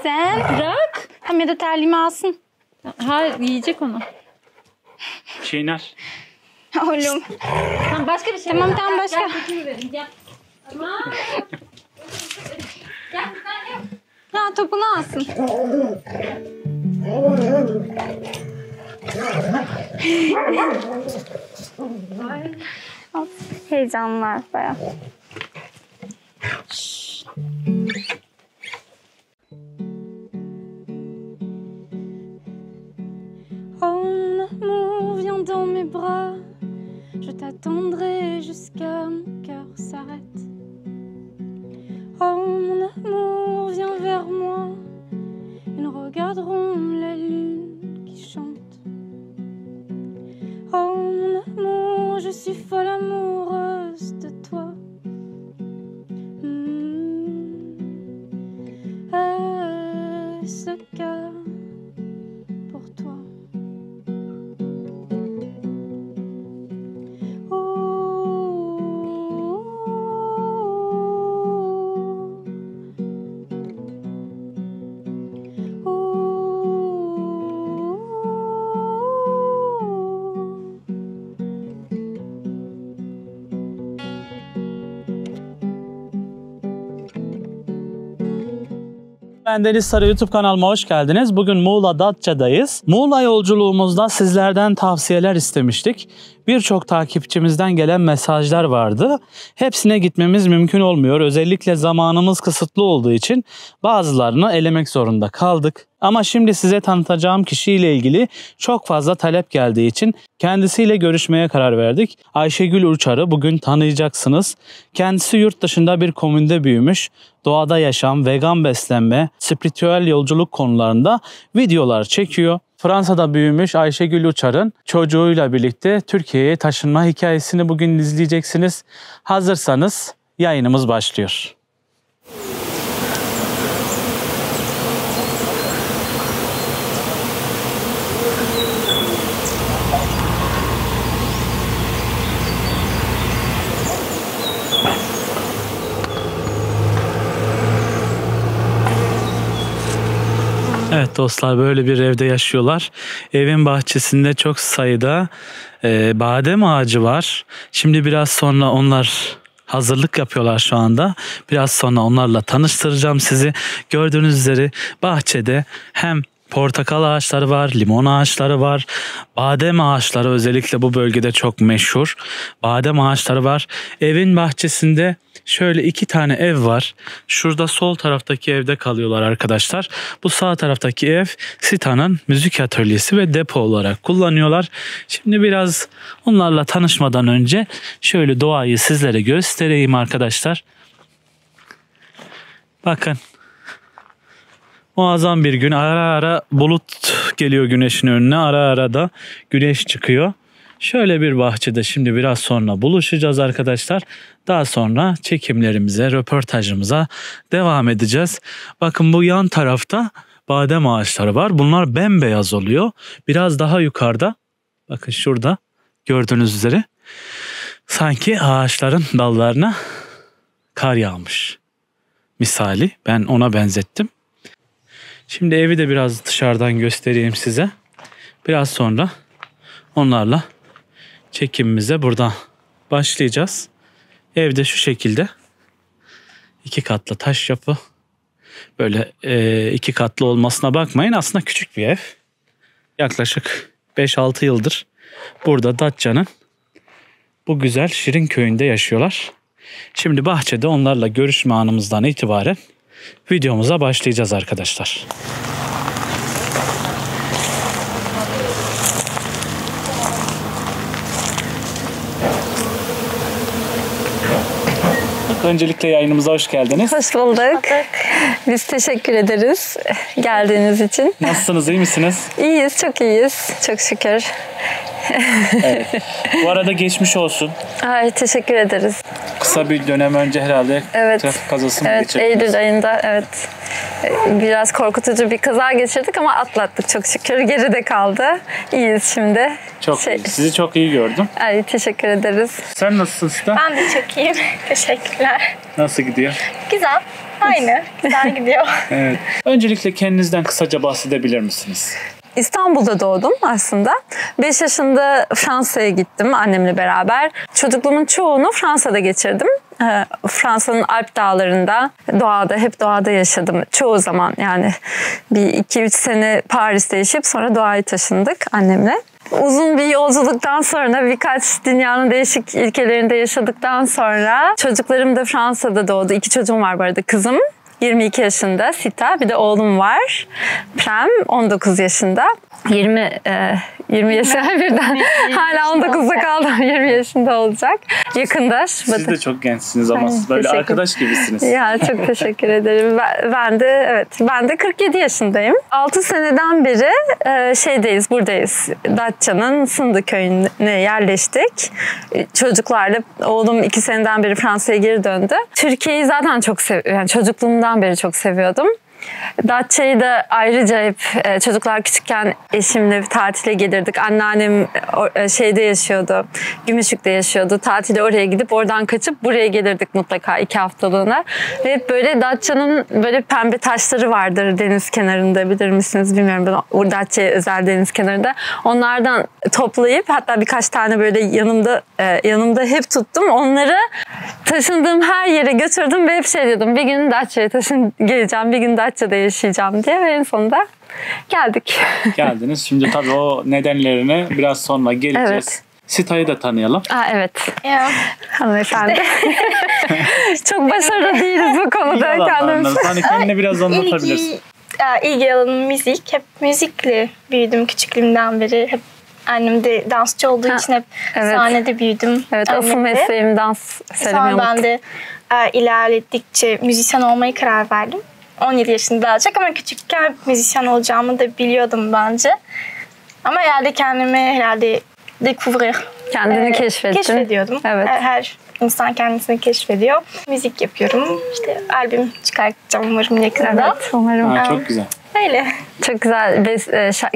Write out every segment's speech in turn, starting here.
Sen bırak. Hamide terliğimi alsın. Hayır, yiyecek onu. Çiğner. Oğlum. Tamam, başka bir şey. Tamam tamam başka. Gel kötü verin. Gel. Tamam. Gel sen yap. Ya topunu alsın. Heyecanlar bayağı. Oh mon amour, viens dans mes bras. Je t'attendrai jusqu'à mon cœur s'arrête. Oh mon amour, viens vers moi. Et nous regarderons la lune qui chante. Oh mon amour, je suis folle amoureuse de toi. Est-ce le cas pour toi? Ben Deniz Sarı YouTube kanalıma hoş geldiniz. Bugün Muğla Datça'dayız. Muğla yolculuğumuzda sizlerden tavsiyeler istemiştik. Birçok takipçimizden gelen mesajlar vardı. Hepsine gitmemiz mümkün olmuyor. Özellikle zamanımız kısıtlı olduğu için bazılarını elemek zorunda kaldık. Ama şimdi size tanıtacağım kişiyle ilgili çok fazla talep geldiği için kendisiyle görüşmeye karar verdik. Ayşegül Uçar'ı bugün tanıyacaksınız. Kendisi yurt dışında bir komünde büyümüş. Doğada yaşam, vegan beslenme, spiritüel yolculuk konularında videolar çekiyor. Fransa'da büyümüş Ayşegül Uçar'ın çocuğuyla birlikte Türkiye'ye taşınma hikayesini bugün izleyeceksiniz. Hazırsanız yayınımız başlıyor. Evet dostlar, böyle bir evde yaşıyorlar. Evin bahçesinde çok sayıda badem ağacı var. Şimdi biraz sonra onlar hazırlık yapıyorlar şu anda. Biraz sonra onlarla tanıştıracağım sizi. Gördüğünüz üzere bahçede hem portakal ağaçları var, limon ağaçları var, badem ağaçları özellikle bu bölgede çok meşhur. Badem ağaçları var. Evin bahçesinde şöyle 2 tane ev var. Şurada sol taraftaki evde kalıyorlar arkadaşlar. Bu sağ taraftaki ev Sita'nın müzik atölyesi ve depo olarak kullanıyorlar. Şimdi biraz onlarla tanışmadan önce şöyle doğayı sizlere göstereyim arkadaşlar. Bakın. Muazzam bir gün, ara ara bulut geliyor güneşin önüne, ara ara da güneş çıkıyor. Şöyle bir bahçede şimdi biraz sonra buluşacağız arkadaşlar. Daha sonra çekimlerimize, röportajımıza devam edeceğiz. Bakın bu yan tarafta badem ağaçları var. Bunlar bembeyaz oluyor. Biraz daha yukarıda, bakın şurada gördüğünüz üzere sanki ağaçların dallarına kar yağmış misali. Ben ona benzettim. Şimdi evi de biraz dışarıdan göstereyim size. Biraz sonra onlarla çekimimize buradan başlayacağız. Evde şu şekilde 2 katlı taş yapı. Böyle 2 katlı olmasına bakmayın. Aslında küçük bir ev. Yaklaşık 5-6 yıldır burada Datça'nın bu güzel şirin köyünde yaşıyorlar. Şimdi bahçede onlarla görüşme anımızdan itibaren videomuza başlayacağız arkadaşlar. Öncelikle yayınımıza hoş geldiniz. Hoş bulduk. Biz teşekkür ederiz geldiğiniz için. Nasılsınız, iyi misiniz? İyiyiz, çok iyiyiz. Çok şükür. Evet. Bu arada geçmiş olsun. Ay, teşekkür ederiz. Kısa bir dönem önce herhalde trafik kazası mı geçirdiniz? Eylül ayında evet. Biraz korkutucu bir kaza geçirdik ama atlattık çok şükür. Geride kaldı. İyiyiz şimdi. Sizi çok iyi gördüm. Ay, teşekkür ederiz. Sen nasılsın Sita? Ben de çok iyiyim. Teşekkürler. Nasıl gidiyor? Güzel. Aynı. Güzel gidiyor. Evet. Öncelikle kendinizden kısaca bahsedebilir misiniz? İstanbul'da doğdum aslında. 5 yaşında Fransa'ya gittim annemle beraber. Çocukluğumun çoğunu Fransa'da geçirdim. Fransa'nın Alp dağlarında, hep doğada yaşadım. Çoğu zaman yani bir 2-3 sene Paris'te yaşayıp sonra doğaya taşındık annemle. Uzun bir yolculuktan sonra birkaç dünyanın değişik ülkelerinde yaşadıktan sonra çocuklarım da Fransa'da doğdu. 2 çocuğum var bu arada. Kızım 22 yaşında Sita, bir de oğlum var Prem 19 yaşında. 20 yaşına birden hala 19'da kaldım. 20 yaşında olacak. Yakında. Siz de çok gençsiniz ama böyle arkadaş gibisiniz. Ya çok teşekkür ederim. Ben de 47 yaşındayım. 6 seneden beri buradayız. Datça'nın Sındı köyüne yerleştik. Çocuklarla oğlum 2 seneden beri Fransa'ya geri döndü. Türkiye'yi zaten çok seviyorum. Yani çocukluğumdan beri çok seviyordum. Datça'yı da ayrıca hep çocuklar küçükken eşimle tatile gelirdik. Anneannem şeyde yaşıyordu, Gümüşlük'te yaşıyordu. Tatile oraya gidip oradan kaçıp buraya gelirdik mutlaka 2 haftalığına. Ve hep böyle Datça'nın böyle pembe taşları vardır deniz kenarında, bilir misiniz bilmiyorum. Ben Datça'ya özel deniz kenarında. Onlardan toplayıp hatta birkaç tane böyle yanımda hep tuttum. Onları taşındığım her yere götürdüm ve hep şey diyordum. Bir gün Datça'ya geleceğim, bir gün Datça'da yaşayacağım diye ve en sonunda geldik. Geldiniz. Şimdi tabii o nedenlerine biraz sonra geleceğiz. Evet. Sita'yı da tanıyalım. Evet. Ya. Hanımefendi. Çok başarılı değiliz bu konuda kendimiz. Hani kendini biraz anlatabilirsin. İlgi alanım müzik. Hep müzikle büyüdüm küçüklüğümden beri. Hep annem de dansçı olduğu için hep sahnede büyüdüm. Evet, asıl mesleğim dans. Sonra ben de ilerledikçe müzisyen olmayı karar verdim. 17 yaşında olacak ama küçükken müzisyen olacağımı da biliyordum bence. Ama herhalde découvrir. Kendini keşfettin. Keşfediyordum. Evet. Her insan kendisini keşfediyor. Müzik yapıyorum. İşte albüm çıkartacağım umarım yakında. Evet, umarım. Çok güzel. Öyle. Çok güzel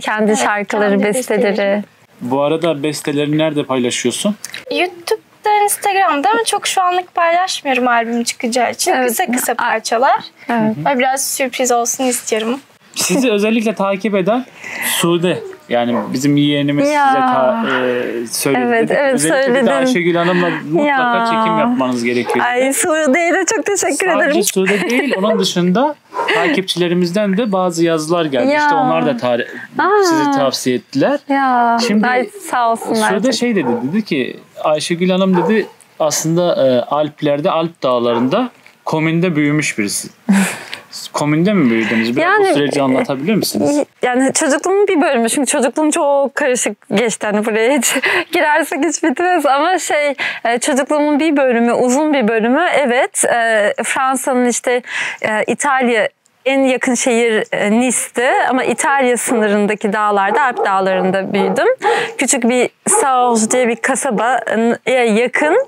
kendi şarkıları, kendi besteleri. Bu arada bestelerini nerede paylaşıyorsun? YouTube'da, Instagram'da ama çok şu anlık paylaşmıyorum albüm çıkacağı için. Evet. Kısa parçalar. Evet. Ve biraz sürpriz olsun istiyorum. Sizi özellikle takip eden Sude. Yani bizim yeğenimiz size söyledi. Evet, özellikle söyledim. bir de Ayşegül Hanım'la mutlaka çekim yapmanız gerekiyor. Ay Sude'ye de çok teşekkür ederim. Sadece Sude değil, onun dışında takipçilerimizden de bazı yazılar geldi. Ya. İşte onlar da sizi tavsiye ettiler. Ya, Şimdi sağ olsunlar. Sude dedi ki Ayşegül Hanım dedi aslında Alplerde, Alp dağlarında komünde büyümüş birisi. Komünde mi büyüdünüz? Biraz bu süreci anlatabilir misiniz? Yani çocukluğumun bir bölümü. Çünkü çocukluğum çok karışık geçti. Hani buraya hiç girersek hiç bitmez. Ama çocukluğumun bir bölümü, uzun bir bölümü. Evet, Fransa'nın İtalya en yakın şehir Nice'ti ama İtalya sınırındaki dağlarda, Alp dağlarında büyüdüm. Küçük bir Saorge diye bir kasabaya yakın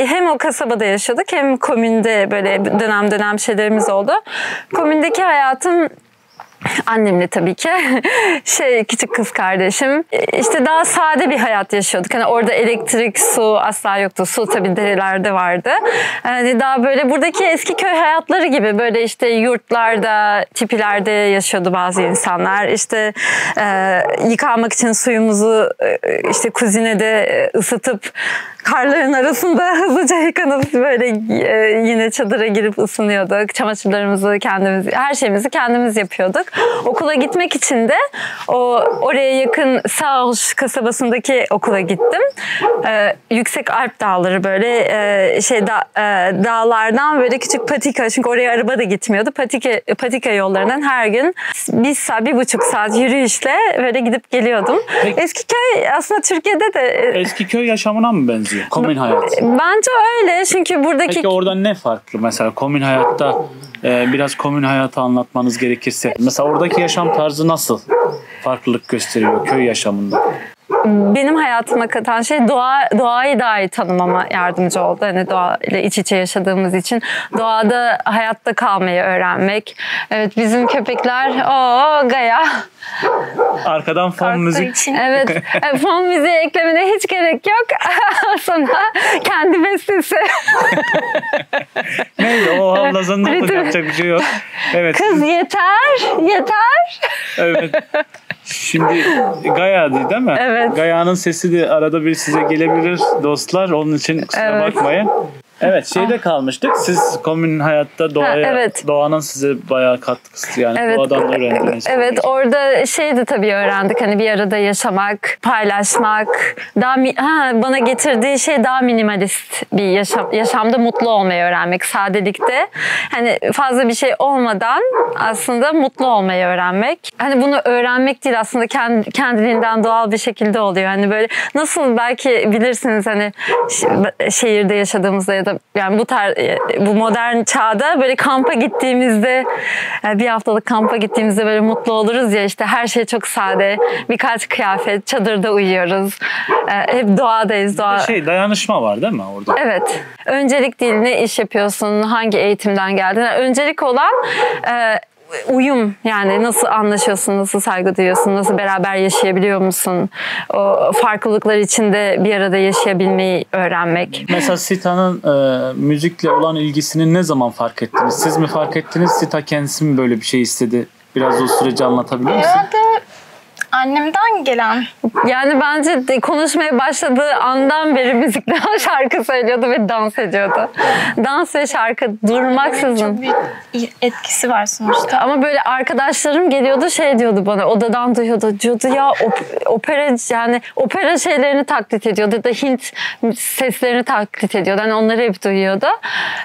hem o kasabada yaşadık hem komünde böyle dönem şeylerimiz oldu. Komündeki hayatım annemle tabii ki küçük kız kardeşim daha sade bir hayat yaşıyorduk. Hani orada elektrik, su asla yoktu. Su tabii derelerde vardı. Yani daha böyle buradaki eski köy hayatları gibi böyle yurtlarda, tipilerde yaşıyordu bazı insanlar. Yıkamak için suyumuzu kuzinede ısıtıp karların arasında hızlıca yıkanıp böyle yine çadıra girip ısınıyorduk. Çamaşırlarımızı her şeyimizi kendimiz yapıyorduk. Okula gitmek için de oraya yakın Saorge kasabasındaki okula gittim. Yüksek Alp dağları böyle dağlardan böyle küçük patika, çünkü oraya araba da gitmiyordu. Patika yollarından her gün 1,5 saat yürüyüşle böyle gidip geliyordum. Peki, eski köy aslında Türkiye'de de eski köy yaşamına mı benziyor? Komün hayat. Bence öyle, çünkü buradaki... Peki oradan ne farklı? Mesela komün hayatta biraz komün hayatı anlatmanız gerekirse. Mesela oradaki yaşam tarzı nasıl farklılık gösteriyor köy yaşamında? benim hayatıma katan şey doğayı daha iyi tanımama yardımcı oldu. Hani doğayla iç içe yaşadığımız için doğada hayatta kalmayı öğrenmek. Evet, bizim köpekler Gaya. Arkadan fon müzik. Evet, fon müziği eklemene hiç gerek yok. Sana kendi bestesi. Neydi o havlazında yapacak bir şey yok. Evet. Kız yeter. Evet. Şimdi Gaya değil mi? Evet. Gaya'nın sesi de arada bir size gelebilir dostlar. Onun için kusura bakmayın. Evet, şeyde kalmıştık. Siz komün hayatta doğaya, doğanın size bayağı katkısı yani. Doğadan öğrendiniz. Evet, orada şeydi tabii öğrendik. Hani bir arada yaşamak, paylaşmak. Bana getirdiği şey daha minimalist bir yaşamda mutlu olmayı öğrenmek, sadelikte. Hani fazla bir şey olmadan aslında mutlu olmayı öğrenmek. Hani bunu öğrenmek değil, aslında kendiliğinden doğal bir şekilde oluyor. Hani böyle nasıl, belki bilirsiniz hani şehirde yaşadığımızda ya da yani bu modern çağda böyle kampa gittiğimizde, bir haftalık kampa gittiğimizde böyle mutlu oluruz ya, işte her şey çok sade, birkaç kıyafet, çadırda uyuyoruz, hep doğadayız. Dayanışma var değil mi orada? Evet. Öncelik değil, ne iş yapıyorsun, hangi eğitimden geldin. Öncelik olan uyum, yani nasıl anlaşıyorsun, nasıl saygı duyuyorsun, nasıl beraber yaşayabiliyor musun? O farklılıklar içinde bir arada yaşayabilmeyi öğrenmek. Mesela Sita'nın müzikle olan ilgisini ne zaman fark ettiniz? Siz mi fark ettiniz? Sita kendisi mi böyle bir şey istedi? Biraz o süreci anlatabilir misin? Herhalde annemden gelen. Yani bence konuşmaya başladığı andan beri müzikle şarkı söylüyordu ve dans ediyordu. Dans ve şarkı durmaksızın. Çok büyük etkisi var sonuçta. Ama böyle arkadaşlarım geliyordu, şey diyordu bana, odadan diyordu ya opera, yani opera şeylerini taklit ediyordu ya da Hint seslerini taklit ediyordu. Yani onları hep duyuyordu.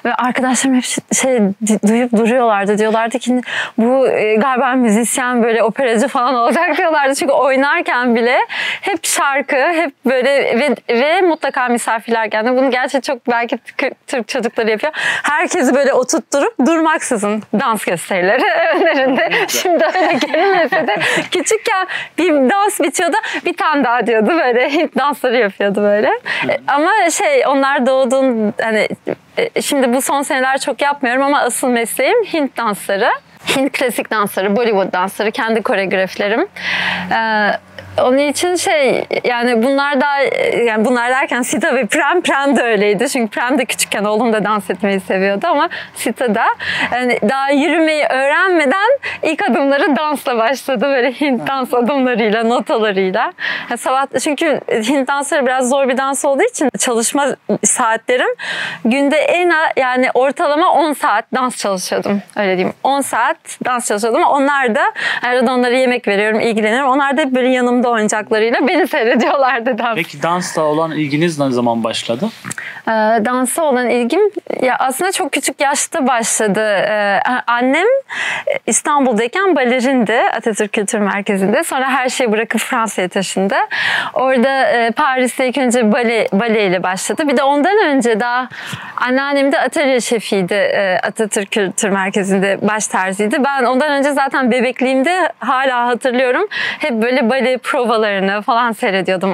Ve arkadaşlarım hep duyup duruyorlardı. Diyorlardı ki bu galiba müzisyen, böyle operacı falan olacak diyorlardı. Çünkü oynarken bile hep şarkı, hep böyle ve mutlaka misafirler geldi. Bunu gerçi çok belki Türk çocukları yapıyor. Herkesi böyle oturtturup durmaksızın dans gösterileri önlerinde. Şimdi öyle gelmese de küçükken bir dans bitiyordu, bir tane daha diyordu, böyle Hint dansları yapıyordu böyle. Ama onlar hani şimdi bu son seneler çok yapmıyorum ama asıl mesleğim Hint dansları. Hint klasik dansları, Bollywood dansları, kendi koreografilerim. Onun için yani bunlar derken Sita ve Prem de öyleydi. Çünkü Prem de küçükken oğlum da dans etmeyi seviyordu ama Sita da yani daha yürümeyi öğrenmeden ilk adımları dansla başladı. Böyle Hint dans adımlarıyla, notalarıyla. Çünkü Hint dansları biraz zor bir dans olduğu için çalışma saatlerim günde yani ortalama 10 saat dans çalışıyordum. Öyle diyeyim. 10 saat dans çalışıyordum. Onlar da arada onlara yemek veriyorum, ilgileniyorum. Onlar da böyle yanımda oyuncaklarıyla beni seyrediyorlardı. Peki dansla olan ilginiz ne zaman başladı? Dansa olan ilgim ya aslında çok küçük yaşta başladı. Annem İstanbul'dayken balerindi Atatürk Kültür Merkezi'nde. Sonra her şeyi bırakıp Fransa'ya taşındı. Orada Paris'te ilk önce baleyle başladı. Bir de ondan önce daha anneannem de atölye şefiydi Atatürk Kültür Merkezi'nde, baş terziydi. Ben ondan önce zaten bebekliğimde hala hatırlıyorum. Hep böyle bale provalarını falan seyrediyordum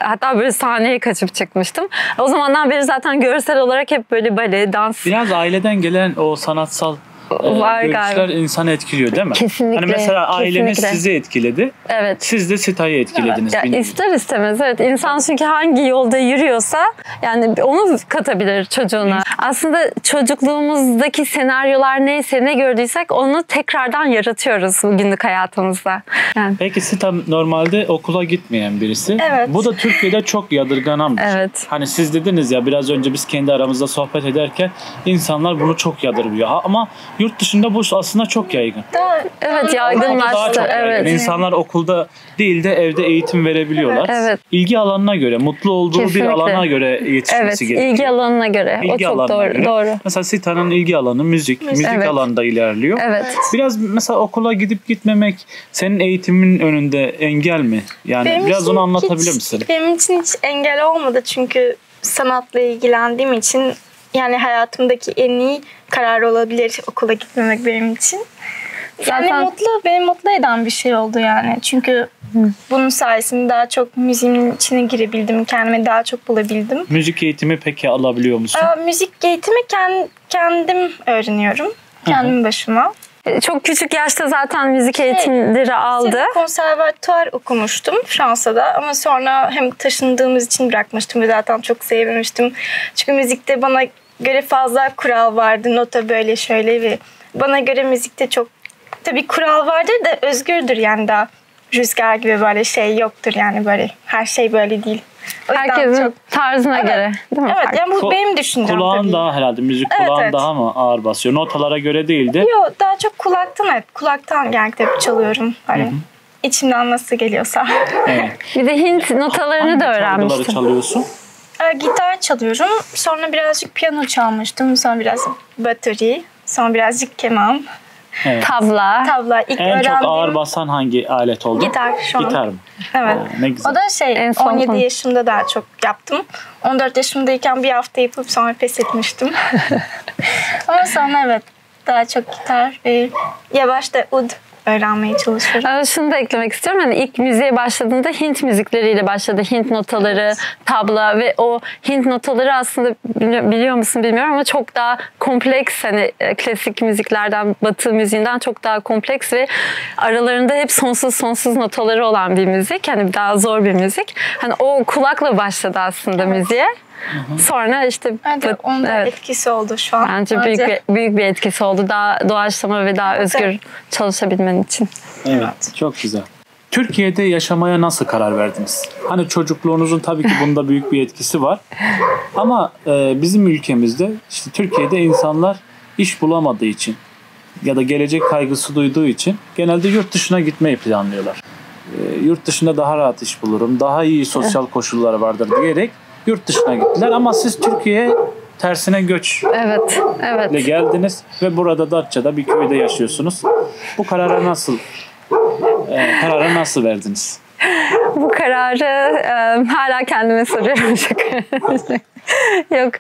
hatta böyle sahneye kaçıp çıkmıştım. O zamandan beri zaten görsel olarak hep böyle bale, dans. Biraz aileden gelen o sanatsal görüşler insanı etkiliyor değil mi? Kesinlikle. Hani mesela aileniz sizi etkiledi. Evet. Siz de Sita'yı etkilediniz. Evet. İster istemez, evet. İnsan çünkü hangi yolda yürüyorsa yani onu katabilir çocuğuna. Aslında çocukluğumuzdaki senaryolar neyse, ne gördüysek onu tekrardan yaratıyoruz günlük hayatımızda. Yani. Peki Sita normalde okula gitmeyen birisi. Evet. Bu da Türkiye'de çok yadırganan bir şey. Evet. Hani siz dediniz ya biraz önce biz kendi aramızda sohbet ederken insanlar bunu çok yadırgıyor. Ama yurt dışında bu aslında çok yaygın. Evet, yaygınlaştı. Evet. İnsanlar okulda değil de evde eğitim verebiliyorlar. Evet. İlgi alanına göre, mutlu olduğu Kesinlikle. bir alana göre yetişmesi gerekiyor. Evet, ilgi alanına göre. İlgi o çok doğru. Mesela Sita'nın ilgi alanı müzik Evet. alanında ilerliyor. Evet. Biraz mesela okula gidip gitmemek senin eğitimin önünde engel mi? Yani Benim biraz için onu anlatabilir misin? Benim için hiç engel olmadı çünkü sanatla ilgilendiğim için, yani hayatımdaki en iyi karar olabilir okula gitmemek benim için. Yani Zaten beni mutlu eden bir şey oldu yani. Çünkü Bunun sayesinde daha çok müziğin içine girebildim. Kendimi daha çok bulabildim. Müzik eğitimi peki alabiliyor musun? Müzik eğitimi kendim öğreniyorum. Kendim başıma. Çok küçük yaşta zaten müzik eğitimleri aldı. Konservatuvar okumuştum Fransa'da ama sonra hem taşındığımız için bırakmıştım ve zaten çok sevmemiştim. Çünkü müzikte bana göre fazla kural vardı. Nota böyle şöyle ve bana göre müzikte çok tabii kural vardır da özgürdür yani daha rüzgar gibi böyle şey yoktur yani böyle her şey böyle değil. Herkesin tarzına göre değil mi? Evet yani bu benim düşüncem Kulağın tabii. daha herhalde müzik kulağın evet. daha mı ağır basıyor? Notalara göre değildi. Yok daha çok kulaktan genellikle hep çalıyorum. Böyle. İçimden nasıl geliyorsa. Evet. Bir de Hint notalarını da Hangi çalgıları öğrenmiştim. çalıyorsun? Gitar çalıyorum. Sonra birazcık piyano çalmıştım. Sonra biraz bateri. Sonra birazcık keman. Evet. Tabla. İlk En çok öğrendiğim ağır basan hangi alet oldu? gitar şu an. Gitar mı? Evet. Ne güzel. O da En son 17 konu. yaşımda daha çok yaptım. 14 yaşımdayken bir hafta yapıp sonra pes etmiştim. Ama sonra evet daha çok gitar ve yavaş da ud öğrenmeye çalışıyorum. Şunu da eklemek istiyorum. Hani ilk müziğe başladığında Hint müzikleriyle başladı. Hint notaları, tabla ve o Hint notaları aslında biliyor musun bilmiyorum ama çok daha kompleks. Hani klasik müziklerden, Batı müziğinden çok daha kompleks ve aralarında hep sonsuz notaları olan bir müzik. Hani daha zor bir müzik. Hani o kulakla başladı aslında müziğe. Sonra işte Evet, onun da etkisi oldu şu an. bence büyük bir etkisi oldu. Daha doğaçlama ve daha özgür çalışabilmen için. Evet, çok güzel. Türkiye'de yaşamaya nasıl karar verdiniz? Hani çocukluğunuzun tabii ki bunda büyük bir etkisi var. Ama bizim ülkemizde, işte Türkiye'de insanlar iş bulamadığı için ya da gelecek kaygısı duyduğu için genelde yurt dışına gitmeyi planlıyorlar. Yurt dışında daha rahat iş bulurum, daha iyi sosyal koşullar vardır diyerek yurt dışına gittiler. Ama siz Türkiye'ye tersine göç ile geldiniz ve burada Datça'da bir köyde yaşıyorsunuz. Bu karara nasıl verdiniz? Bu kararı hala kendime soruyorum. Yok.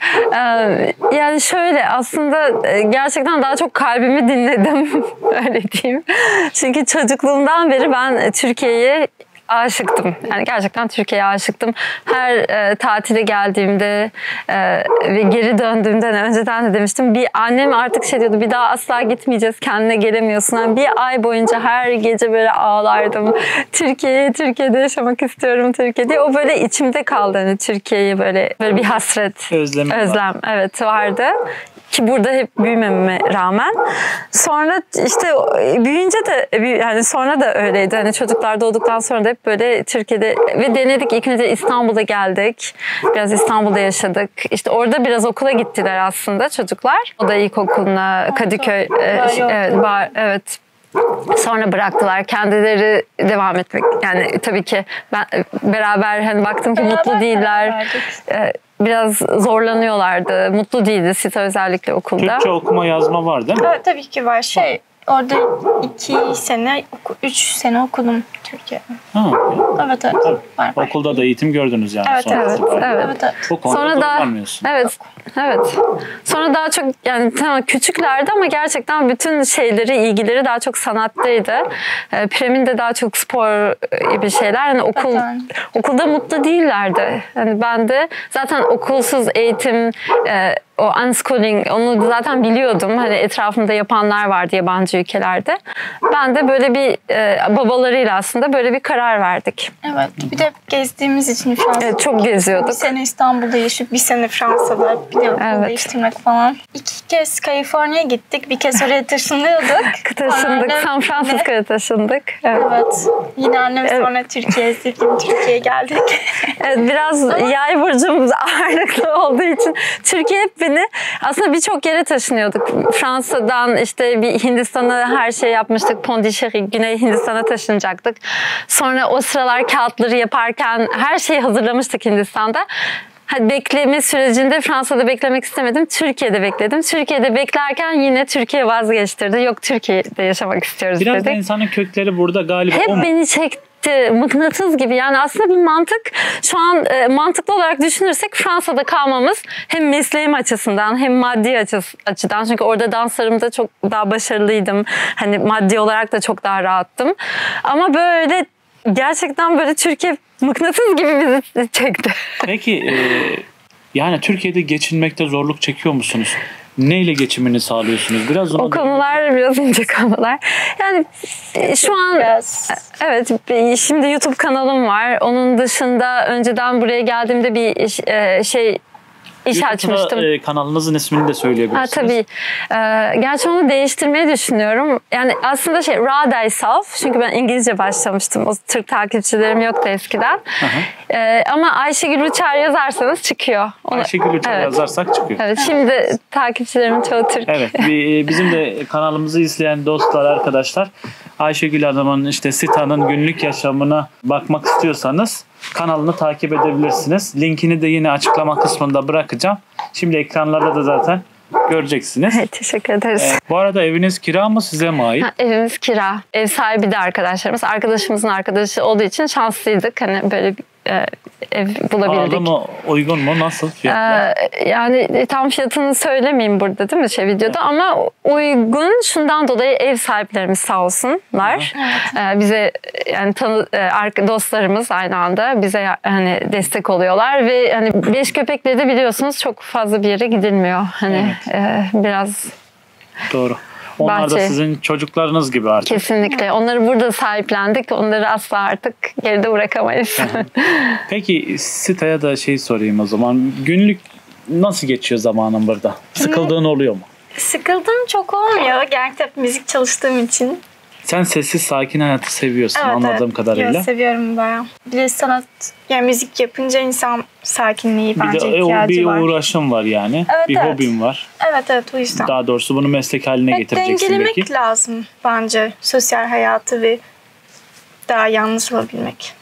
Yani şöyle aslında gerçekten daha çok kalbimi dinledim. Öyle diyeyim. Çünkü çocukluğumdan beri ben Türkiye'ye aşıktım. Yani gerçekten Türkiye'ye aşıktım. Her tatile geldiğimde ve geri döndüğümden önceden de demiştim. Bir annem artık şey diyordu. Bir daha asla gitmeyeceğiz. Kendine gelemiyorsun. Yani bir ay boyunca her gece böyle ağlardım. Türkiye'de yaşamak istiyorum Türkiye'de. O böyle içimde kaldı. Yani Türkiye'ye böyle bir hasret. Özlem. Evet vardı. Ki burada hep büyümeme rağmen. Sonra işte büyüyünce de yani sonra da öyleydi. Hani çocuklar doğduktan sonra da hep böyle Türkiye'de ve denedik. İlk önce İstanbul'da geldik. Biraz İstanbul'da yaşadık. İşte orada biraz okula gittiler aslında çocuklar. O da ilkokuluna Kadıköy. Evet. Sonra bıraktılar. Kendileri devam etmek. Yani tabii ki ben beraber hani baktım ki mutlu değiller. Biraz zorlanıyorlardı. Mutlu değildi Sita özellikle okulda. Türkçe okuma yazma var değil mi? Evet tabii ki var. Orada 3 sene okudum Türkiye'de. Evet. Var. Okulda da eğitim gördünüz yani. Evet. Bu konuda Sonra da zorlanmıyorsun. evet. Sonra daha çok yani tamam küçüklerdi ama gerçekten bütün ilgileri daha çok sanattaydı. Prem'in de daha çok spor gibi şeyler. Yani okulda mutlu değillerdi. Yani ben de zaten okulsuz eğitim o unschooling onu zaten biliyordum. Hani etrafımda yapanlar vardı yabancı ülkelerde. Ben de böyle bir babalarıyla aslında böyle bir karar verdik. Evet. Bir de gezdiğimiz için Fransa'da. Evet, çok geziyorduk. Bir sene İstanbul'da yaşayıp bir sene Fransa'da bir de okul değiştirmek falan. 2 kez Kaliforniya'ya gittik. Bir kez oraya taşınıyorduk. San Francisco'ya taşındık. Evet. Yine annem sonra Türkiye'ye geldik. Evet, biraz yay burcumuz ağırlıklı olduğu için Türkiye hep beni aslında birçok yere taşınıyorduk. Fransa'dan işte bir Hindistan'a her şey yapmıştık. Pondichéry, Güney Hindistan'a taşınacaktık. Sonra o sıralar kağıtları yaparken her şeyi hazırlamıştık Hindistan'da. Bekleme sürecinde Fransa'da beklemek istemedim. Türkiye'de bekledim. Türkiye'de beklerken yine Türkiye vazgeçtirdi. Yok Türkiye'de yaşamak istiyoruz biraz dedik. da insanın kökleri burada galiba. Hep beni çekti. Mıknatıs gibi yani aslında bir mantık şu an mantıklı olarak düşünürsek Fransa'da kalmamız hem mesleğim açısından hem maddi açıdan çünkü orada danslarımda çok daha başarılıydım hani maddi olarak da çok daha rahattım ama böyle gerçekten böyle Türkiye mıknatıs gibi bizi çekti. Peki yani Türkiye'de geçinmekte zorluk çekiyor musunuz? Neyle geçimini sağlıyorsunuz? Biraz O konular biraz ince konular. Yani şu an Biraz. evet, şimdi YouTube kanalım var. Onun dışında önceden buraya geldiğimde bir iş açmıştım. Kanalınızın ismini de söyleyebilirsiniz. Tabii. Gerçi onu değiştirmeyi düşünüyorum. Yani aslında Raw Thyself. Çünkü ben İngilizce başlamıştım. O Türk takipçilerim yoktu eskiden. Ama Ayşegül Uçar yazarsanız çıkıyor. Ayşegül Uçar yazarsak çıkıyor. Evet, şimdi takipçilerimin çoğu Türk. Evet, bizim de kanalımızı izleyen dostlar, arkadaşlar, Ayşegül Hanım'ın Sita'nın günlük yaşamına bakmak istiyorsanız kanalını takip edebilirsiniz. Linkini de yine açıklama kısmında bırakacağım. Şimdi ekranlarda da zaten göreceksiniz. Evet, teşekkür ederiz. Bu arada eviniz kira mı, size mi ait? Evimiz kira. Ev sahibi de arkadaşlarımız. Arkadaşımızın arkadaşı olduğu için şanslıydık. Hani böyle bir ev bulabildik. Pahalı mı, uygun mu, nasıl fiyatlar? Yani tam fiyatını söylemeyeyim burada, değil mi videoda, ama uygun, şundan dolayı ev sahiplerimiz sağ olsunlar. Bize yani dostlarımız aynı anda bize hani destek oluyorlar ve hani 5 köpekle de biliyorsunuz çok fazla bir yere gidilmiyor. Hani biraz Doğru. Onlar da bahçe. sizin çocuklarınız gibi artık. Kesinlikle. Onları burada sahiplendik. Onları asla artık geride bırakamayız. Peki Sita'ya da sorayım o zaman. Günlük nasıl geçiyor zamanın burada? Sıkıldığın oluyor mu? Sıkıldım çok olmuyor. Gerçekten müzik çalıştığım için. Sen sessiz sakin hayatı seviyorsun anladığım kadarıyla. Evet, seviyorum bayağı. Bir de sanat, yani müzik yapınca insan sakinliği Bir bence de ihtiyacı var. bir uğraşım var yani. Evet, bir evet. hobim var. Evet o yüzden. Daha doğrusu bunu meslek haline getireceksin dengelemek belki. lazım bence sosyal hayatı ve daha yalnız olabilmek.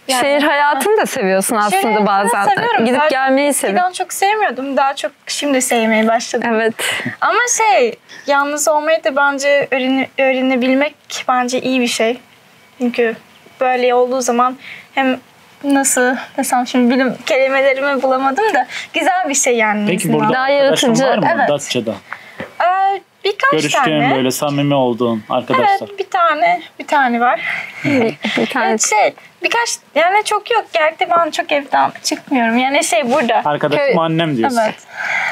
Yani, Şehir hayatını da seviyorsun şehir aslında hayatını bazen. seviyorum. Gidip Daha gelmeyi seviyorum. eskiden çok sevmiyordum. Daha çok şimdi sevmeye başladım. Evet. Ama yalnız olmayı da bence öğrenebilmek bence iyi bir şey. Çünkü böyle olduğu zaman hem nasıl desem, şimdi bilim kelimelerimi bulamadım da güzel bir şey yani. Peki burada Daha arkadaşın yaratıcı, var mı evet. Datça'da? Birkaç Görüştüğün tane. böyle samimi olduğun arkadaşlar. Evet, bir tane var. Bir tane Evet, birkaç, yani çok yok. Gerçekten ben çok evden çıkmıyorum. Yani burada. Arkadaşım annem diyorsun. Evet.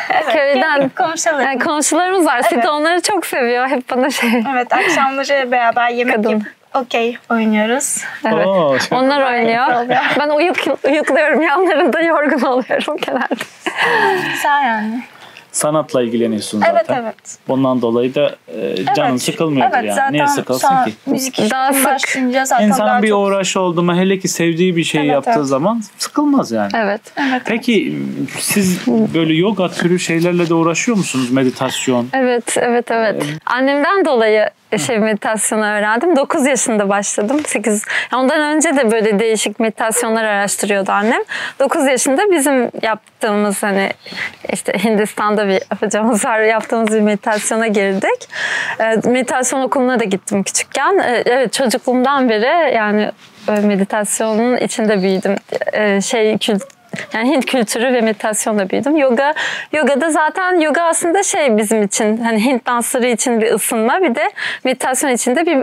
Evet. köyden Komşularım. komşularımız var. Sita onları çok seviyor. Hep bana Evet, akşamları beraber yemek Kadın. yapıp okey oynuyoruz. Evet. Oo, çok- Onlar oynuyor. oluyor. Ben uyukluyorum. Yanlarında yorgun oluyorum genelde. Güzel yani. Sanatla ilgileniyorsun zaten. Evet evet. Bundan dolayı da canın Evet. sıkılmıyordur Evet, yani. zaten Niye şu sıkılsın an ki? müzik Daha işine sık. başlayınca zaten daha İnsanın bir çok... uğraşı oldu mu, hele ki sevdiği bir şeyi Evet, yaptığı evet. zaman sıkılmaz yani. Evet. Peki siz böyle yoga türü şeylerle de uğraşıyor musunuz? Meditasyon. Evet. Annemden dolayı meditasyonu öğrendim. 9 yaşında başladım. 8. Ondan önce de böyle değişik meditasyonlar araştırıyordu annem. 9 yaşında bizim yaptığımız Hindistan'da bir hocamız var. Yaptığımız bir meditasyona girdik. Meditasyon okuluna da gittim küçükken. Evet, çocukluğumdan beri yani meditasyonun içinde büyüdüm. Yani Hint kültürü ve meditasyonla büyüdüm. Yoga'da zaten yoga aslında bizim için, hani Hint dansları için bir ısınma, bir de meditasyon için de bir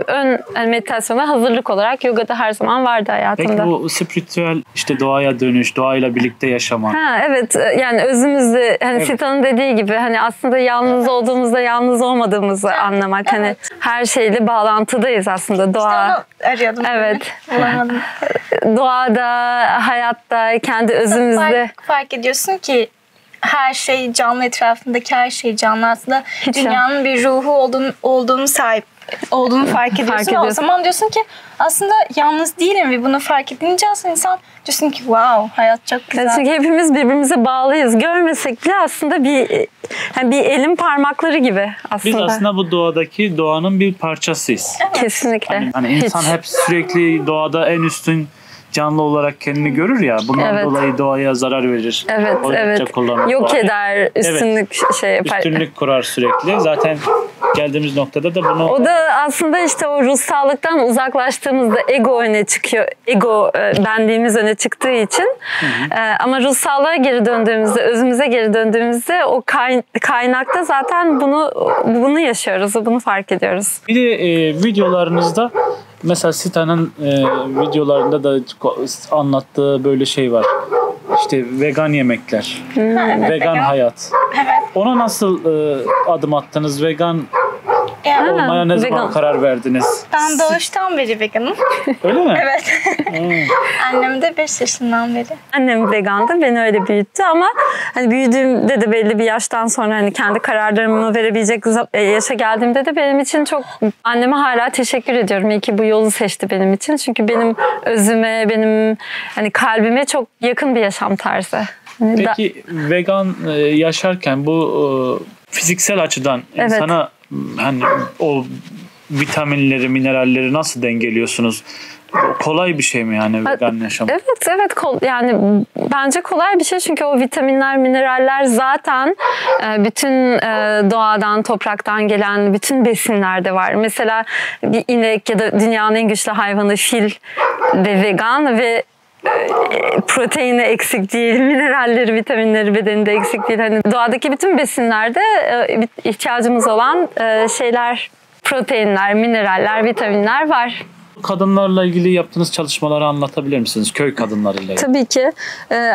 meditasyona hazırlık olarak yoga'da her zaman vardı hayatımda. Peki bu spiritüel doğaya dönüş, doğayla birlikte yaşama. Evet, yani özümüzde Evet. Sita'nın dediği gibi hani aslında yalnız olduğumuzda yalnız olmadığımızı anlamak. Hani her şeyle bağlantıdayız aslında. Doğa. İşte onu arıyordum. Evet. Bulamadım. Doğada, hayatta, kendi özümüzde. Fark ediyorsun ki her şey canlı, etrafındaki her şey canlı. Aslında dünyanın bir ruhu olduğunu fark ediyorsun. O zaman diyorsun ki aslında yalnız değilim ve bunu fark edince aslında insan diyorsun ki wow, hayat çok güzel. Çünkü hepimiz birbirimize bağlıyız. Görmesek bile aslında bir elin parmakları gibi aslında. Biz aslında bu doğanın bir parçasıyız. Kesinlikle. Hani insan hep sürekli doğada en üstün canlı olarak kendini görür ya. Bundan Evet. dolayı doğaya zarar verir. Evet. Kullanır. Yok eder, üstünlük yapar. Üstünlük kurar sürekli. Zaten geldiğimiz noktada da bunu... O da aslında o ruhsallıktan uzaklaştığımızda ego öne çıkıyor. Ego benliğimiz öne çıktığı için. Ama ruhsallığa geri döndüğümüzde, özümüze geri döndüğümüzde o kaynakta zaten bunu yaşıyoruz. Bunu fark ediyoruz. Bir de videolarınızda Mesela Sita'nın videolarında da anlattığı böyle şey var. İşte vegan yemekler, vegan hayat. Ona nasıl adım attınız? Vegan olmaya ne zaman karar verdiniz? Ben doğuştan beri veganım. Öyle mi? Evet. Annem de 5 yaşından beri. Annem vegandı, beni öyle büyüttü ama hani büyüdüğümde de belli bir yaştan sonra hani kendi kararlarımı verebilecek yaşa geldiğimde de benim için çok anneme hala teşekkür ediyorum. İyi ki bu yolu seçti benim için. Çünkü benim özüme, benim hani kalbime çok yakın bir yaşam tarzı. Hani Peki vegan yaşarken bu fiziksel açıdan insana hani o vitaminleri, mineralleri nasıl dengeliyorsunuz? Kolay bir şey mi yani vegan yaşam? Evet yani bence kolay bir şey çünkü o vitaminler, mineraller zaten bütün doğadan, topraktan gelen bütün besinlerde var. Mesela bir inek ya da dünyanın en güçlü hayvanı fil ve vegan ve proteini eksik değil, mineralleri, vitaminleri bedeninde eksik değil. Hani doğadaki bütün besinlerde ihtiyacımız olan şeyler, proteinler, mineraller, vitaminler var. Kadınlarla ilgili yaptığınız çalışmaları anlatabilir misiniz? Köy kadınlarıyla ilgili. Tabii ki.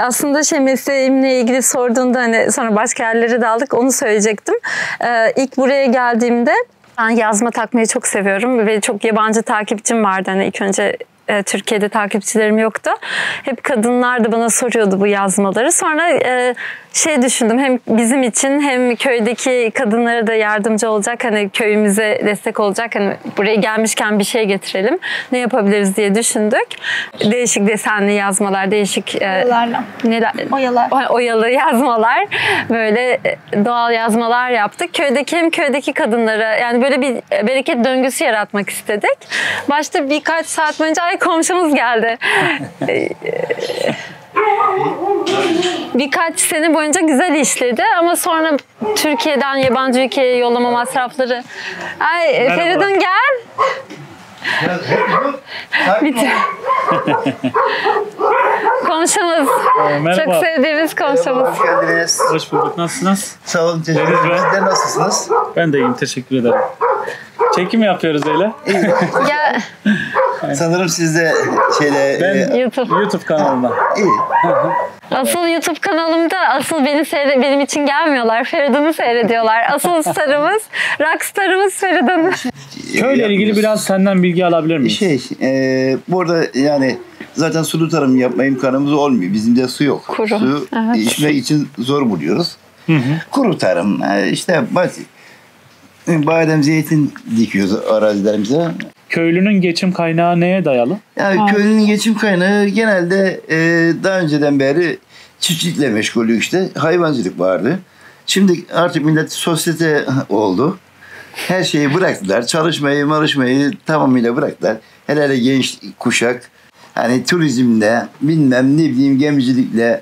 Aslında mesleğimle ilgili sorduğunda hani sonra başka yerlere daldık onu söyleyecektim. İlk buraya geldiğimde ben yazma takmayı çok seviyorum ve çok yabancı takipçim vardı. Hani ilk önce Türkiye'de takipçilerim yoktu. Hep kadınlar da bana soruyordu bu yazmaları. Sonra düşündüm hem bizim için hem köydeki kadınlara da yardımcı olacak. Hani köyümüze destek olacak. Hani buraya gelmişken bir şey getirelim. Ne yapabiliriz diye düşündük. Değişik desenli yazmalar, değişik oyalı yazmalar. Böyle doğal yazmalar yaptık. Hem köydeki kadınlara yani böyle bir bereket döngüsü yaratmak istedik. Başta birkaç saat boyunca komşumuz geldi. Birkaç sene boyunca güzel işledi ama sonra Türkiye'den yabancı ülkeye yollama masrafları. Feridun gel. Komşumuz. Merhaba. Çok sevdiğimiz komşumuz. Hoş geldiniz. Hoş bulduk. Nasılsınız? Sağ olun. Teşekkür ederim. Sizler nasılsınız? Ben de iyiyim. Teşekkür ederim. Çekim yapıyoruz öyle. Ya, Sanırım siz de Ben YouTube. YouTube kanalında. iyi. Asıl YouTube kanalımda benim için gelmiyorlar. Feridun'u seyrediyorlar. Asıl starımız, rockstarımız Feridun. Köyle ilgili biraz senden bilgi alabilir miyiz? Burada yani zaten sulu tarım yapma imkanımız olmuyor. Bizim de su yok. Kuru. Su Evet. içmek için zor buluyoruz. Kuru tarım işte basit. Badem, zeytin dikiyoruz arazilerimize. Köylünün geçim kaynağı neye dayalı? Yani köylünün geçim kaynağı genelde daha önceden beri çiftçilikle meşgulü işte. Hayvancılık vardı. Şimdi artık millet sosyete oldu. Her şeyi bıraktılar. Çalışmayı tamamıyla bıraktılar. Hele genç kuşak hani turizmle bilmem ne bileyim gemicilikle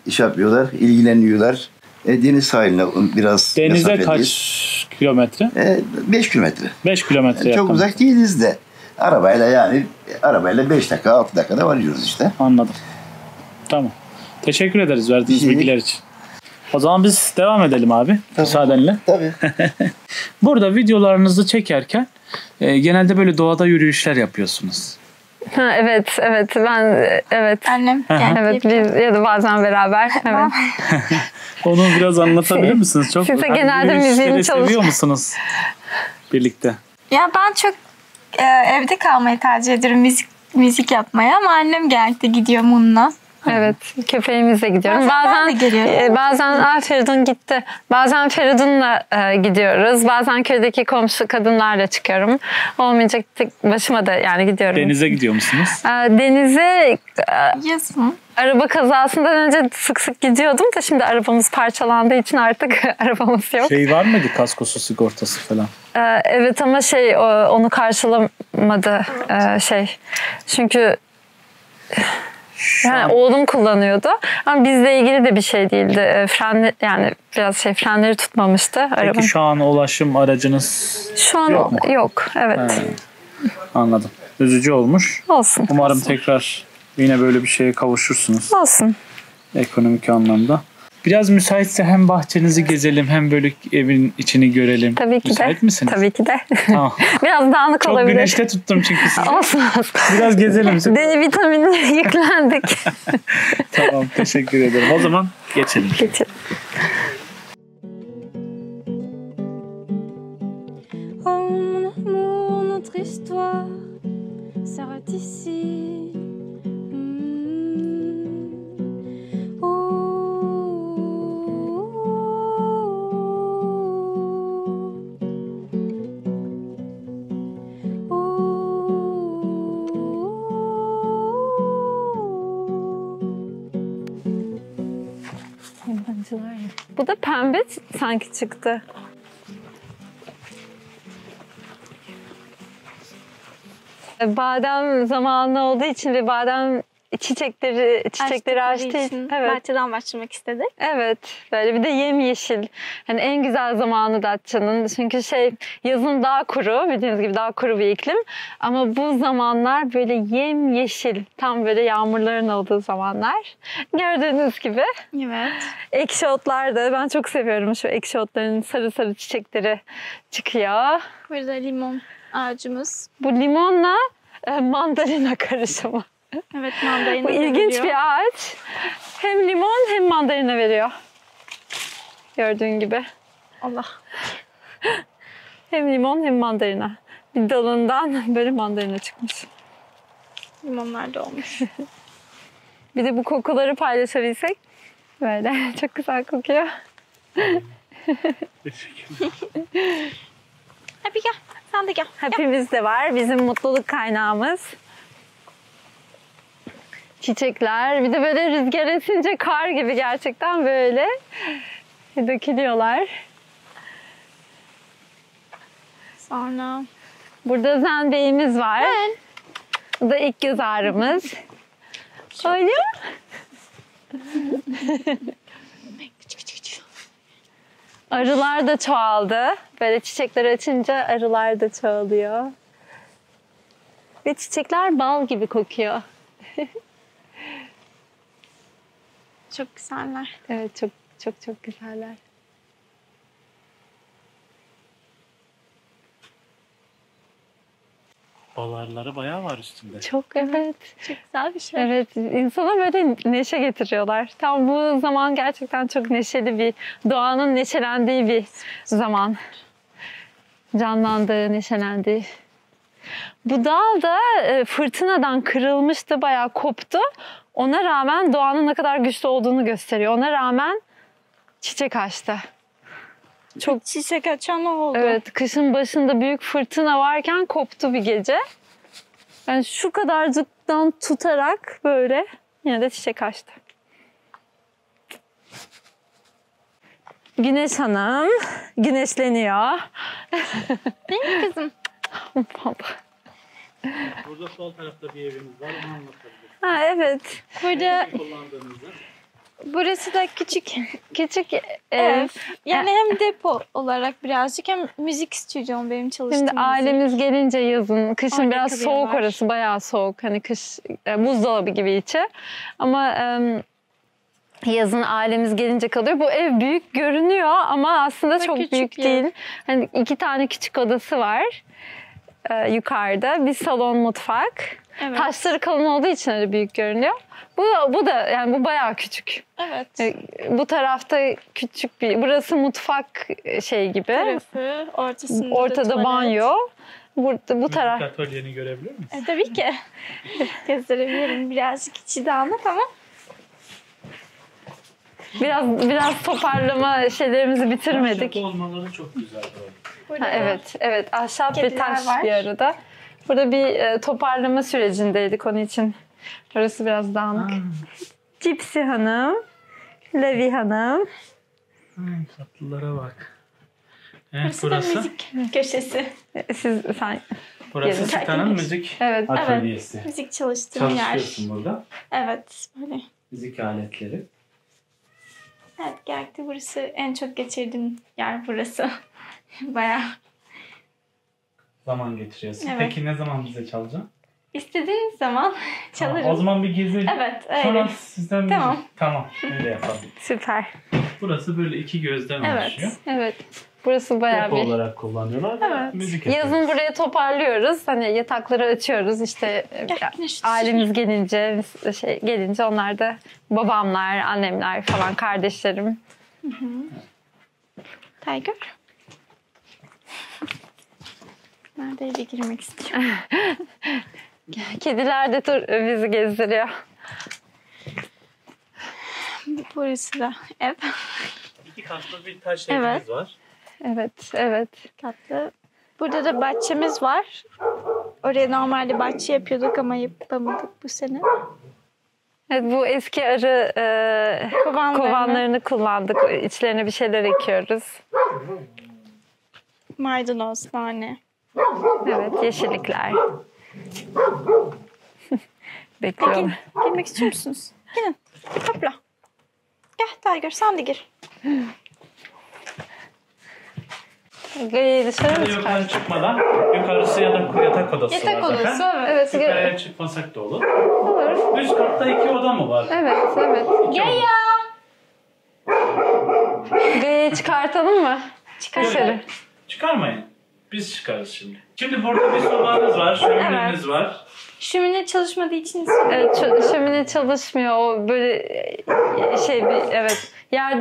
iş yapıyorlar, ilgileniyorlar. Deniz sahiline biraz Denize mesafeliyiz. kaç kilometre? 5 kilometre. 5 kilometre Çok yakın. uzak değiliz de. Arabayla 5 dakika 6 dakikada varıyoruz işte. Anladım. Tamam. Teşekkür ederiz verdiğiniz İyi. bilgiler için. O zaman biz devam edelim abi. Müsaadenle. Tabii. Burada videolarınızı çekerken genelde böyle doğada yürüyüşler yapıyorsunuz. Evet. Annem Evet, biz ya da bazen beraber. Evet. Onu biraz anlatabilir misiniz? Çok Siz de hani genelde yürüyüşleri müziğini seviyor musunuz birlikte? Ya ben çok evde kalmayı tercih ederim müzik yapmaya ama annem genellikle gidiyor onunla. Evet, köpeğimizle gidiyorum. Bazen ben de geliyorum. Bazen Feridun gitti. Bazen Feridun'la gidiyoruz. Bazen köydeki komşu kadınlarla çıkıyorum. Olmayacak tek başıma da yani gidiyorum. Denize gidiyor musunuz? Denize Yazın. araba kazasından önce sık sık gidiyordum da şimdi arabamız parçalandığı için artık arabamız yok. Şey var mıydı, kaskosu, sigortası falan? Evet ama onu karşılamadı çünkü yani oğlum kullanıyordu ama bizle ilgili de bir şey değildi. Frenleri tutmamıştı arabanın. Peki şu an ulaşım aracınız Şu an yok mu? yok. Evet. Anladım. Üzücü olmuş. Olsun. Umarım tekrar yine böyle bir şeye kavuşursunuz. Olsun. Ekonomik anlamda. Biraz müsaitse hem bahçenizi gezelim hem böyle evin içini görelim. Tabii ki Müsait de. misiniz? Tabii ki de. Tamam. Biraz dağınık Çok olabilir. güneşte tuttum çünkü sizi. Olsun olsun. Biraz gezelim. D vitamini yüklendik. Tamam, teşekkür ederim. O zaman geçelim. Geçelim. Oh mon amour, notre histoire s'arrête ici. Bu da pembe sanki çıktı. Badem zamanı olduğu için ve badem çiçekleri açtığı için. Evet. Bahçeden başlamak istedik. Evet. Böyle bir de yemyeşil. Hani en güzel zamanı Datça'nın. Çünkü yazın daha kuru. Bildiğiniz gibi daha kuru bir iklim. Ama bu zamanlar böyle yemyeşil. Tam böyle yağmurların olduğu zamanlar. Gördüğünüz gibi. Evet. Ekşi otlar da ben çok seviyorum. Şu ekşi otların sarı sarı çiçekleri çıkıyor. Burada limon ağacımız. Bu limonla mandalina karışımı. Evet, mandalina Bu ilginç veriyor. bir ağaç. Hem limon hem mandalina veriyor. Gördüğün gibi. Allah. Hem limon hem mandalina. Bir dalından böyle mandalina çıkmış. Limonlar da olmuş. Bir de bu kokuları paylaşabilsek. Böyle çok güzel kokuyor. Hadi gel. Sen de gel. Hepimiz de var. Bizim mutluluk kaynağımız. Çiçekler. Bir de böyle rüzgar esince kar gibi gerçekten böyle dökülüyorlar. Sonra Burada zenbeğimiz var. Bu da ilk göz ağrımız. Öyle. Arılar da çoğaldı. Böyle çiçekler açınca arılar da çoğalıyor. Ve çiçekler bal gibi kokuyor. çok güzeller. Evet, çok çok çok güzeller. Balarları bayağı var üstünde. Çok evet. Çok güzel bir şey. Evet, insana böyle neşe getiriyorlar. Tam bu zaman gerçekten çok neşeli bir, doğanın neşelendiği bir zaman. Canlandığı, neşelendiği. Bu dal da fırtınadan kırılmıştı, bayağı koptu. Ona rağmen doğanın ne kadar güçlü olduğunu gösteriyor. Ona rağmen çiçek açtı. Çok çiçek açan oldu. Evet, kışın başında büyük fırtına varken koptu bir gece. Yani şu kadarcıktan tutarak böyle yine de çiçek açtı. Güneş Hanım güneşleniyor. Değil mi kızım? Burada sol tarafta bir evimiz var. Onu anlatabilirim. Ha, evet. Burada Kullandığımızda. burası da küçük Küçük ev. Yani hem depo olarak birazcık hem müzik stüdyom benim çalıştığım. Şimdi ailemiz gelince yazın, kışın Orada biraz soğuk kalıyorlar. orası, bayağı soğuk. Hani kış buzdolabı gibi içi. Ama yazın ailemiz gelince kalıyor. Bu ev büyük görünüyor ama aslında çok küçük büyük ev. değil. Hani 2 tane küçük odası var yukarıda. Bir salon, mutfak. Evet. Taşları kalın olduğu için öyle büyük görünüyor. Bu da yani bu bayağı küçük. Evet. Bu tarafta küçük bir, burası mutfak gibi. Tarafı, ortasında da Ortada tuvalet. banyo. Bu taraf. Atölyeni görebilir misin? Tabii ki. Gösterebilirim. Birazcık içi dağınık ama. Biraz toparlama şeylerimizi bitirmedik. Ahşap olmaları çok güzel. Burada Ha, evet, evet. Ahşap ve Kediler taş var. bir arada. Burada bir toparlama sürecindeydik onun için. Orası biraz dağınık. Cipsi Hanım, Levi Hanım. Tatlılara bak. Evet, Burası da burası. müzik köşesi. Sen Burası Gelin. Sita'nın müzik evet. atölyesi. Müzik çalıştığım yer. Çalışıyorsun burada. Evet. Böyle. Müzik aletleri. Evet, gerçekten burası en çok geçirdiğim yer burası. Bayağı. Zaman geçiriyorsun. Evet. Peki ne zaman bize çalacaksın? İstediğiniz zaman çalarım. O zaman bir gezelim. Evet, öyle. Sonra sizden Tamam. Tamam, öyle yapalım. Süper. Burası böyle 2 gözden oluşuyor. Evet. Burası bayağı Depo bir... olarak kullanıyorlar. Evet. Müzik yapıyoruz. Yazın buraya toparlıyoruz. Hani yatakları açıyoruz. İşte ailemiz gelince onlar da babamlar, annemler falan, kardeşlerim. Tiger. Nerede girmek istiyor? Kediler de bizi gezdiriyor. Burası da ev. 2 katlı bir taş evimiz var. Evet. Katlı. Burada da bahçemiz var. Oraya normalde bahçe yapıyorduk ama yapamadık bu sene. Evet, bu eski arı kovanlarını kullandık. İçlerine bir şeyler ekiyoruz. Maydanoz, nane. Evet, yeşillikler. Bekliyorum. Girmek istiyor musunuz? Gelin. Hopla. Gel Tiger, sen de gir. Dışarı mı çıkar? Yukarı çıkmadan yukarısı yatak odası Yatak var odası, zaten. evet. Yukarıya çıkmasak da olur. Olur. Üst katta 2 oda mı var? Evet. Gel ya. Gaya'yı çıkartalım mı? Dışarı. Çıkarmayın. Biz çıkarız şimdi. Şimdi burada bir sobanız var, şömineniz var. Şömine çalışmadığı için Evet, şömine çalışmıyor. O böyle evet.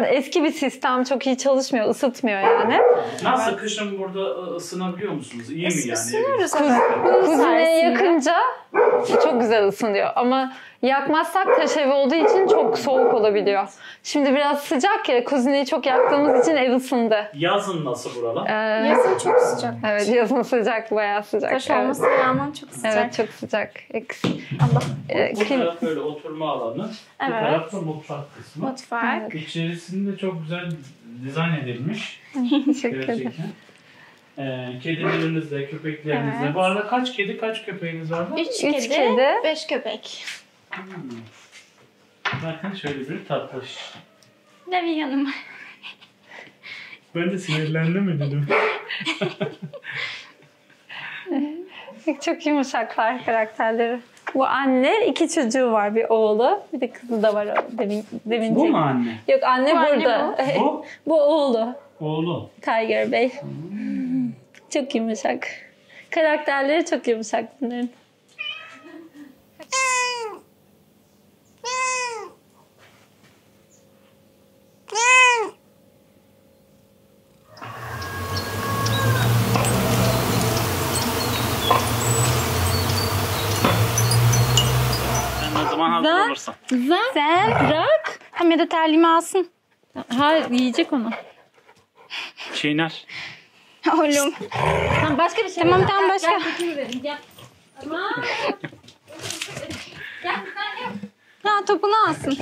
Eski bir sistem, çok iyi çalışmıyor, ısıtmıyor yani. Nasıl kışın burada ısınabiliyor musunuz? İyi mi yani? ısınıyoruz. Kuzineye yakınca çok güzel ısınıyor. Ama yakmazsak taş evi olduğu için çok soğuk olabiliyor. Şimdi biraz sıcak ya, kuzineyi çok yaktığımız için ev ısındı. Yazın nasıl buralar? Yazın çok sıcak. Evet, yazın sıcak, bayağı sıcak. Taş olmasına rağmen çok sıcak. Evet, çok sıcak. Allah. Bu taraf böyle oturma alanı. Bu Evet. taraf da mutfak kısmı. Mutfak. İçerisinde çok güzel dizayn edilmiş. Teşekkür ederim. Gerçekten. Kedilerinizle, köpeklerinizle. Evet. Bu arada kaç kedi, kaç köpeğiniz var mı? 3 Üç kedi, kedi. 5 köpek. Zaten şöyle bir tatlış. Levi yanıma. Ben de sinirlendim mi dedim. Çok yumuşaklar karakterleri. Bu anne, 2 çocuğu var. Bir oğlu, bir de kızı da var demin. Bu mu anne? Yok, anne Bu anne burada. Bu? Bu oğlu. Oğlu. Tiger Bey. Çok yumuşak. Karakterleri çok yumuşak bunların. Sen ne zaman hazır olursan. Sen bırak. Hem de terliğimi alsın. Hayır, yiyecek onu. Çiğner. Oğlum. Tamam, başka bir şey. Tamam, başka. Gel götürü verin, gel. Tamam. Gel, gel. Ya topunu alsın.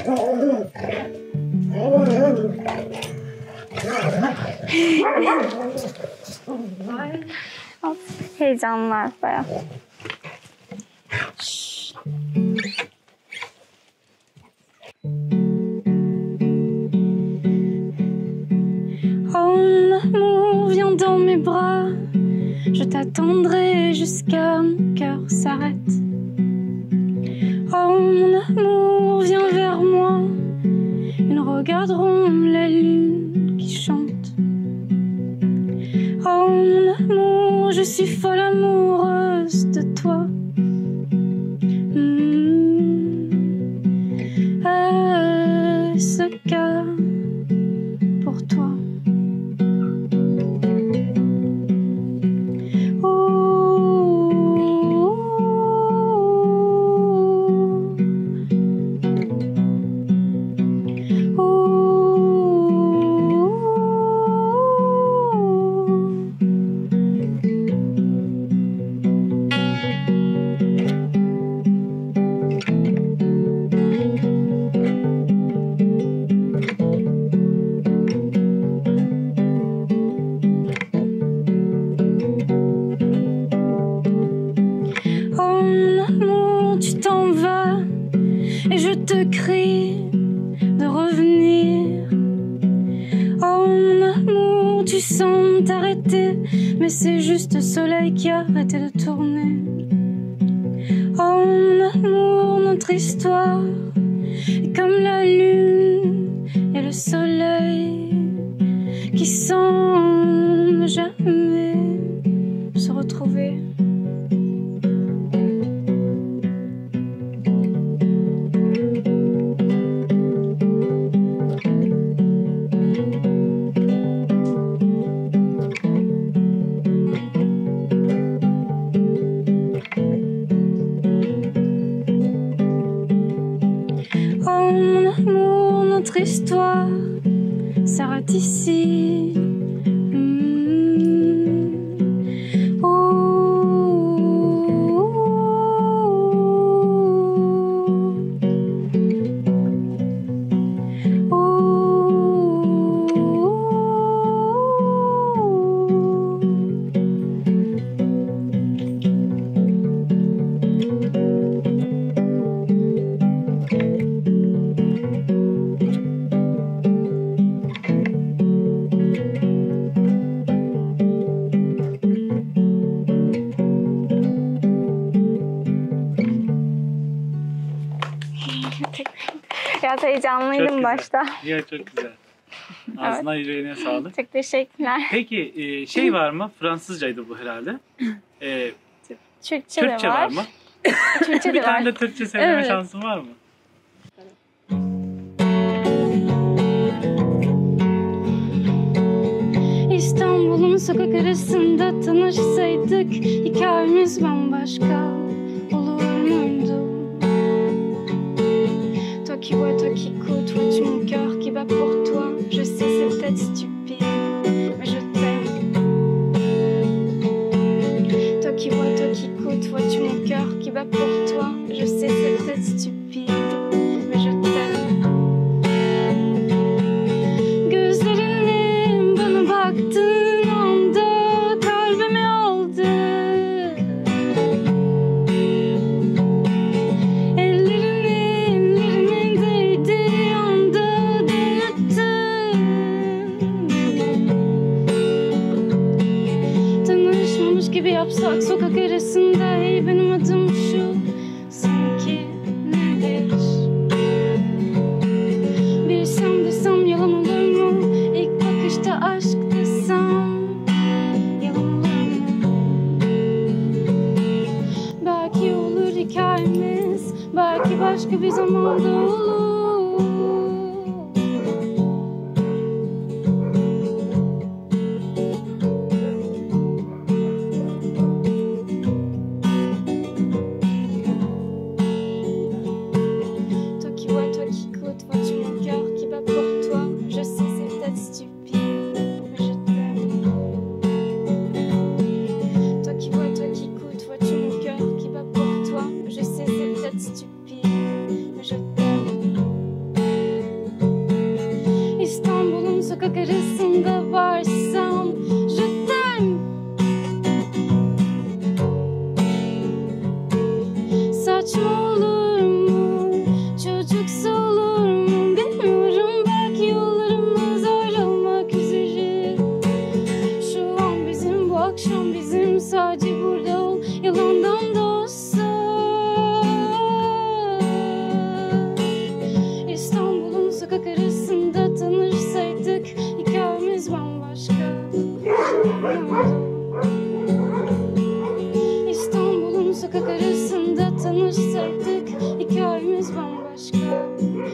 Heyecanlar bayağı. Oh mon amour, viens dans mes bras. Je t'attendrai jusqu'à mon cœur s'arrête. Oh mon amour, viens vers moi. Et nous regarderons la lune qui chante. Oh mon amour, je suis folle amoureuse de toi. Est-ce le cas pour toi? Et je te crie de revenir. Oh mon amour, tu sens t'arrêter, mais c'est juste le soleil qui a arrêté de tourner. Oh mon amour, notre histoire est comme la lune et le soleil qui semblent jamais se retrouver. Notre histoire s'arrête ici. Biraz heyecanlıydım başta. Ya çok güzel. Ağzına yüreğine sağlık. Çok teşekkürler. Peki şey var mı? Fransızcaydı bu herhalde. Türkçe Türkçe de var mı? Türkçe de Bir var. tane de Türkçe söyleme Evet. şansın var mı? İstanbul'un sokak arasında tanışsaydık hikayemiz bambaşka olur muydu? Toi qui vois, toi qui écoutes, vois-tu mon cœur qui bat pour toi? Je sais c'est peut-être stupide, mais je t'aime. Toi qui vois, toi qui écoutes, vois-tu mon cœur qui bat pour toi? Je sais c'est peut-être stupide, mais je t'aime. Gözlerinin bana baktığın anda kalbimi aldı. Ellerinin değdiği anda delirttin. Tanışmamış gibi yapsak sokak arasında, hey benim adım şu, sanki nedir? Bilsem desem yalan olur mu? İlk bakışta aşk desem yalan olur mu? Belki olur hikayemiz, belki başka bir zamanda olur. Toi qui vois, toi qui écoutes, vois-tu mon cœur qui bat pour toi? Je sais c'est peut-être stupide, mais je t'aime. Toi qui vois, toi qui écoutes, vois-tu mon cœur qui bat pour toi? Je sais c'est peut-être stupide, mais je t'aime. İstanbul'un sokak arasında varsam, je t'aime. Saçma olur mu? Çocuksu olur mu? Bilmiyorum, belki yollarımız ayrılmak üzere. Şu an bizim, bu akşam bizim, sadece burada ol, yalandan da olsa. İstanbul'un sokak arasında tanışsaydık hikayemiz bambaşka olurdu. İstanbul'un sokak arasında tanışsaydık hikayemiz bambaşka olurdu.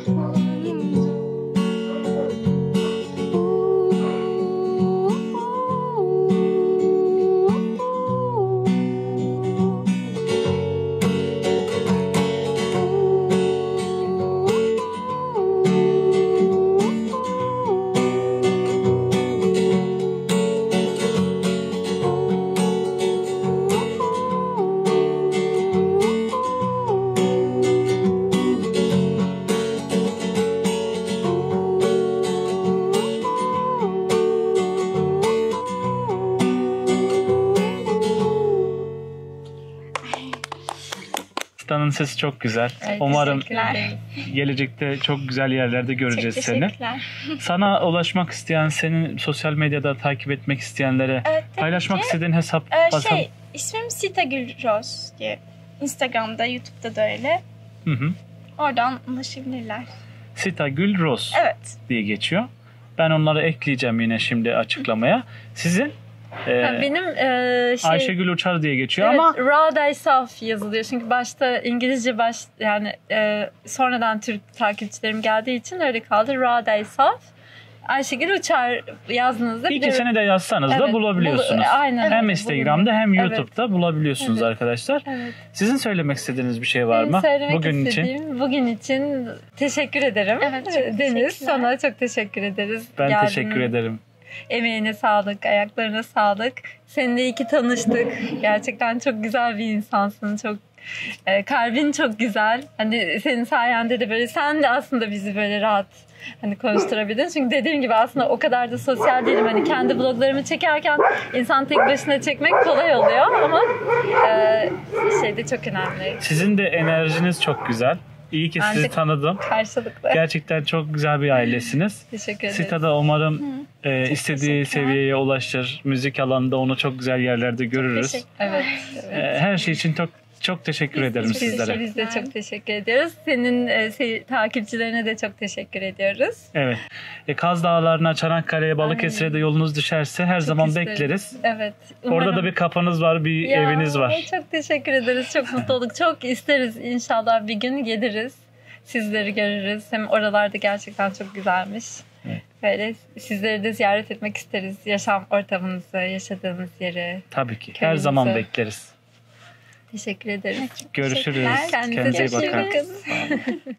Stan'ın sesi çok güzel. Umarım gelecekte çok güzel yerlerde göreceğiz seni. Teşekkürler. Sana ulaşmak isteyen, senin sosyal medyada takip etmek isteyenlere Evet, tabii paylaşmak ki. istediğin hesap İsmim Sita Gülroz diye Instagram'da, YouTube'da da öyle. Hı hı. Oradan ulaşabilirler. Sita Gül Roz Evet. diye geçiyor. Ben onları ekleyeceğim yine şimdi açıklamaya. Sizin? Benim Ayşegül Uçar diye geçiyor evet, ama Raw Thyself yazılıyor. Çünkü başta İngilizce yani sonradan Türk takipçilerim geldiği için öyle kaldı. Raw Thyself. Ayşegül Uçar yazdığınızda İkisini de yazsanız da Evet, bulabiliyorsunuz. aynen. Hem öyle, Instagram'da hem Evet. YouTube'da bulabiliyorsunuz Evet. arkadaşlar. Evet. Sizin söylemek istediğiniz bir şey var Benim mı? söylemek Bugün için. istediğim, bugün için teşekkür ederim. Evet, çok Deniz, teşekkürler. sana çok teşekkür ederiz. Ben Geldin. teşekkür ederim. Emeğine sağlık, ayaklarına sağlık. Seninle iyi ki tanıştık. Gerçekten çok güzel bir insansın. Çok kalbin çok güzel. Hani senin sayende de böyle, sen de aslında bizi böyle rahat hani konuşturabildin. Çünkü dediğim gibi aslında o kadar da sosyal değilim. Hani kendi bloglarımı çekerken insan tek başına çekmek kolay oluyor ama şey de çok önemli. Sizin de enerjiniz çok güzel. İyi ki Ben sizi de tanıdım. Karşılıklı. Gerçekten çok güzel bir ailesiniz. Teşekkür ederim. Sita da umarım istediği seviyeye ulaşır. Müzik alanında onu çok güzel yerlerde görürüz. Evet. Her şey için çok teşekkür ederim sizlere. Biz de çok teşekkür ediyoruz. Senin takipçilerine de çok teşekkür ediyoruz. Evet. Kaz Dağları'na, Çanakkale'ye, Balıkesir'e de yolunuz düşerse her zaman isteriz. bekleriz. Evet. Orada da bir kapınız var, bir eviniz var. Çok teşekkür ederiz. Çok mutlu olduk. Çok isteriz. İnşallah bir gün geliriz. Sizleri görürüz. Hem oralarda gerçekten çok güzelmiş. Evet. Böyle sizleri de ziyaret etmek isteriz. Yaşam ortamınızı, yaşadığınız yeri. Tabii ki. Her Köyümüzü. zaman bekleriz. Teşekkür ederiz. Görüşürüz. Kendinize Kendinize iyi çok iyi bakın. bakın.